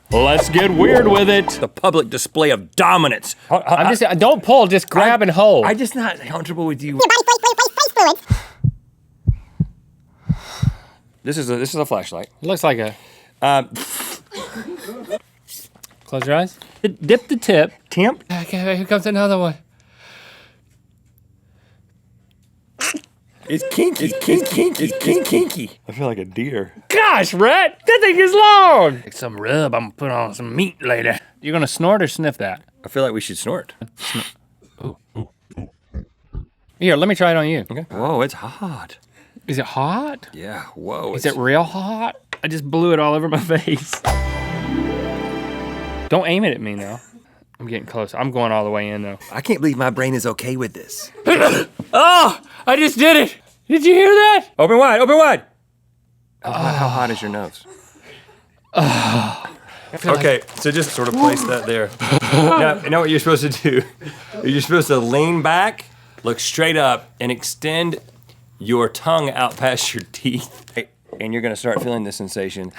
Let's get weird with it. The public display of dominance. I'm just, don't pull, just grab and hold. I'm just not comfortable with you. This is a flashlight. It looks like a, close your eyes. Dip the tip. Temp. Okay, here comes another one. It's kinky. It's kinky. I feel like a deer. Gosh, Rhett, that thing is long. Like some rub, I'm gonna put on some meat later. You're gonna snort or sniff that? I feel like we should snort. Here, let me try it on you. Okay. Whoa, it's hot. Is it hot? Yeah, whoa. Is it real hot? I just blew it all over my face. Don't aim it at me now. I'm getting close. I'm going all the way in though. I can't believe my brain is okay with this. Oh, I just did it. Did you hear that? Open wide, open wide. How hot is your nose? Okay, so just sort of place that there. Now, you know what you're supposed to do? You're supposed to lean back, look straight up, and extend your tongue out past your teeth. And you're gonna start feeling the sensation.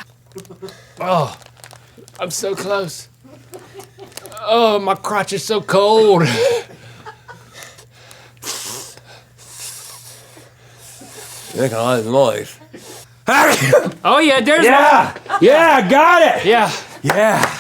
Oh, I'm so close. Oh, my crotch is so cold. You make a lot of noise. Oh yeah, there's Yeah, got it. one. Yeah. Yeah.